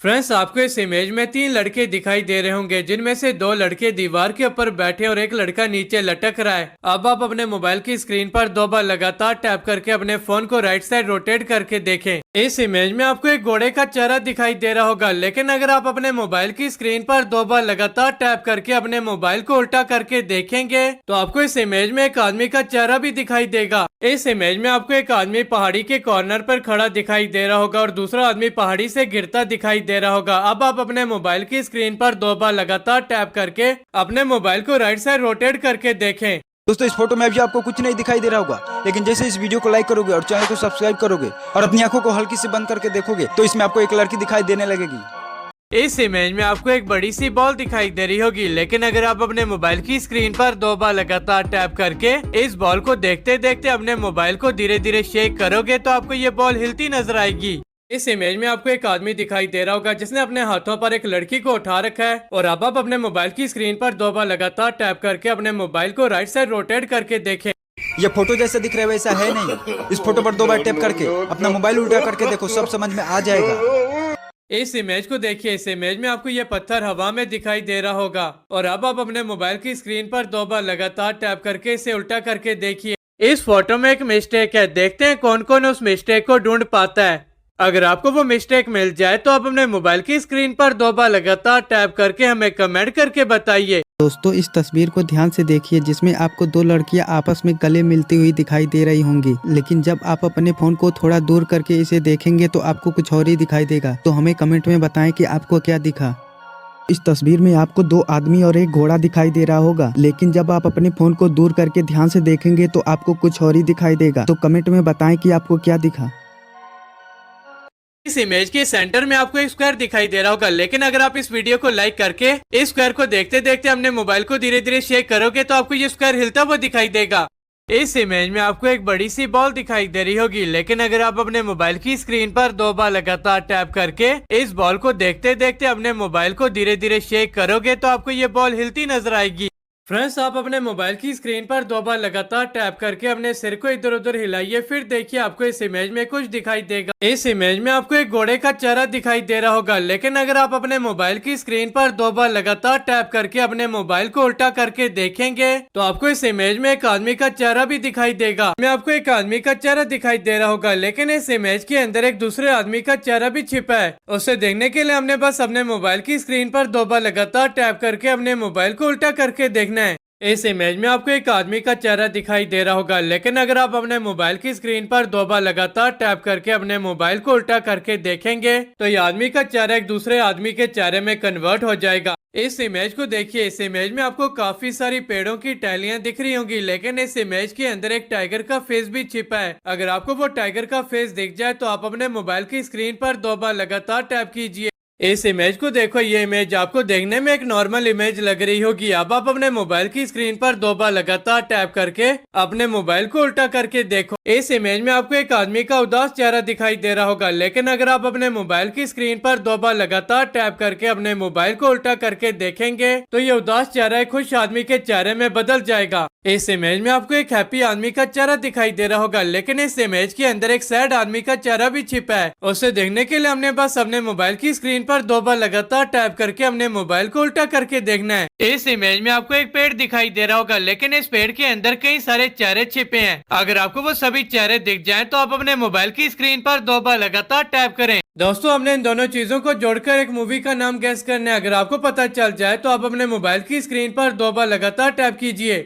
Friends, आपको इस image में तीन लड़के दिखाई दे रहे होंगे, जिनमें से दो लड़के दीवार के ऊपर बैठे और एक लड़का नीचे लटक रहा है। अब आप अपने मोबाइल की स्क्रीन पर दो बार लगातार टैप करके अपने फोन को राइट साइड रोटेट करके देखें। इस इमेज में आपको एक घोड़े का चेहरा दिखाई दे रहा होगा, लेकिन अगर आप अपने मोबाइल की स्क्रीन पर दो बार लगातार टैप करके अपने मोबाइल को उल्टा करके देखेंगे तो आपको इस इमेज में एक आदमी का चेहरा भी दिखाई देगा। इस इमेज में आपको एक आदमी पहाड़ी के कॉर्नर पर खड़ा दिखाई दे रहा होगा और दूसरा आदमी पहाड़ी से गिरता दिखाई दे रहा होगा। अब आप अपने मोबाइल की स्क्रीन पर दो बार लगातार टैप करके अपने मोबाइल को राइट साइड रोटेट करके देखें। दोस्तों, इस फोटो में अभी आपको कुछ नहीं दिखाई दे रहा होगा, लेकिन जैसे इस वीडियो को लाइक करोगे और चैनल को सब्सक्राइब करोगे और अपनी आंखों को हल्की से बंद करके देखोगे तो इसमें आपको एक लड़की दिखाई देने लगेगी। इस इमेज में आपको एक बड़ी सी बॉल दिखाई दे रही होगी, लेकिन अगर आप अपने मोबाइल की स्क्रीन पर दो बार लगातार टैप करके इस बॉल को देखते देखते अपने मोबाइल को धीरे धीरे शेक करोगे तो आपको ये बॉल हिलती नजर आएगी। इस इमेज में आपको एक आदमी दिखाई दे रहा होगा जिसने अपने हाथों पर एक लड़की को उठा रखा है और अब आप अपने मोबाइल की स्क्रीन पर दो बार लगातार टैप करके अपने मोबाइल को राइट साइड रोटेट करके देखें। ये फोटो जैसा दिख रहा है वैसा है नहीं। इस फोटो पर दो बार टैप करके अपना मोबाइल उल्टा करके देखो, सब समझ में आ जाएगा। इस इमेज को देखिए। इस इमेज में आपको ये पत्थर हवा में दिखाई दे रहा होगा और अब आप अपने मोबाइल की स्क्रीन पर दो बार लगातार टैप करके इसे उल्टा करके देखिए। इस फोटो में एक मिस्टेक है, देखते हैं कौन कौन उस मिस्टेक को ढूंढ पाता है। अगर आपको वो मिस्टेक मिल जाए तो आप अपने मोबाइल की स्क्रीन पर दो बार लगातार टैप करके हमें कमेंट करके बताइए। दोस्तों, इस तस्वीर को ध्यान से देखिए जिसमें आपको दो लड़कियां आपस में गले मिलती हुई दिखाई दे रही होंगी, लेकिन जब आप अपने फोन को थोड़ा दूर करके इसे देखेंगे तो आपको कुछ और ही दिखाई देगा। तो हमें कमेंट में बताएं कि आपको क्या दिखा। इस तस्वीर में आपको दो आदमी और एक घोड़ा दिखाई दे रहा होगा, लेकिन जब आप अपने फोन को दूर करके ध्यान से देखेंगे तो आपको कुछ और ही दिखाई देगा। तो कमेंट में बताएं कि आपको क्या दिखा। इस इमेज के सेंटर में आपको एक स्क्वायर दिखाई दे रहा होगा, लेकिन अगर आप इस वीडियो को लाइक करके इस स्क्वायर को देखते देखते अपने मोबाइल को धीरे धीरे शेक करोगे तो आपको ये स्क्वायर हिलता हुआ दिखाई देगा। इस इमेज में आपको एक बड़ी सी बॉल दिखाई दे रही होगी, लेकिन अगर आप अपने मोबाइल की स्क्रीन पर दो बार लगातार टैप करके इस बॉल को देखते देखते अपने मोबाइल को धीरे धीरे शेक करोगे तो आपको ये बॉल हिलती नजर आएगी। फ्रेंड्स, आप अपने मोबाइल की स्क्रीन पर दो बार लगातार टैप करके अपने सिर को इधर उधर हिलाइए, फिर देखिए आपको इस इमेज में कुछ दिखाई देगा। इस इमेज में आपको एक घोड़े का चेहरा दिखाई दे रहा होगा, लेकिन अगर आप अपने मोबाइल की स्क्रीन पर दो बार लगातार टैप करके अपने मोबाइल को उल्टा करके देखेंगे तो आपको इस इमेज में एक आदमी का चेहरा भी दिखाई देगा। में आपको एक आदमी का चेहरा दिखाई दे रहा होगा, लेकिन इस इमेज के अंदर एक दूसरे आदमी का चेहरा भी छिपा है। उसे देखने के लिए हमने बस अपने मोबाइल की स्क्रीन पर दो बार लगातार टैप करके अपने मोबाइल को उल्टा करके देखना है। इस इमेज में आपको एक आदमी का चेहरा दिखाई दे रहा होगा, लेकिन अगर आप अपने मोबाइल की स्क्रीन पर दो बार लगातार टैप करके अपने मोबाइल को उल्टा करके देखेंगे तो ये आदमी का चेहरा एक दूसरे आदमी के चेहरे में कन्वर्ट हो जाएगा। इस इमेज को देखिए। इस इमेज में आपको काफी सारी पेड़ों की टहनियां दिख रही होंगी, लेकिन इस इमेज के अंदर एक टाइगर का फेस भी छिपा है। अगर आपको वो टाइगर का फेस दिख जाए तो आप अपने मोबाइल की स्क्रीन पर दो बार लगातार टैप कीजिए। इस इमेज को देखो। ये इमेज आपको देखने में एक नॉर्मल इमेज लग रही होगी। अब आप अपने मोबाइल की स्क्रीन पर दो बार लगातार टैप करके अपने मोबाइल को उल्टा करके देखो। इस इमेज में आपको एक आदमी का उदास चेहरा दिखाई दे रहा होगा, लेकिन अगर आप अपने मोबाइल की स्क्रीन पर दो बार लगातार टैप करके अपने मोबाइल को उल्टा करके देखेंगे तो ये उदास चेहरा एक खुश आदमी के चेहरे में बदल जाएगा। इस इमेज में आपको एक हैप्पी आदमी का चेहरा दिखाई दे रहा होगा, लेकिन इस इमेज के अंदर एक सैड आदमी का चेहरा भी छिपा है। उसे देखने के लिए हमने बस अपने मोबाइल की स्क्रीन पर दो बार लगातार टैप करके अपने मोबाइल को उल्टा करके देखना है। इस इमेज में आपको एक पेड़ दिखाई दे रहा होगा, लेकिन इस पेड़ के अंदर कई सारे चेहरे छिपे हैं। अगर आपको वो सभी चेहरे दिख जाएं तो आप अपने मोबाइल की स्क्रीन पर दो बार लगातार टैप करें। दोस्तों, हमने इन दोनों चीजों को जोड़कर एक मूवी का नाम गेस करना है। अगर आपको पता चल जाए तो आप अपने मोबाइल की स्क्रीन पर दो बार लगातार टैप कीजिए।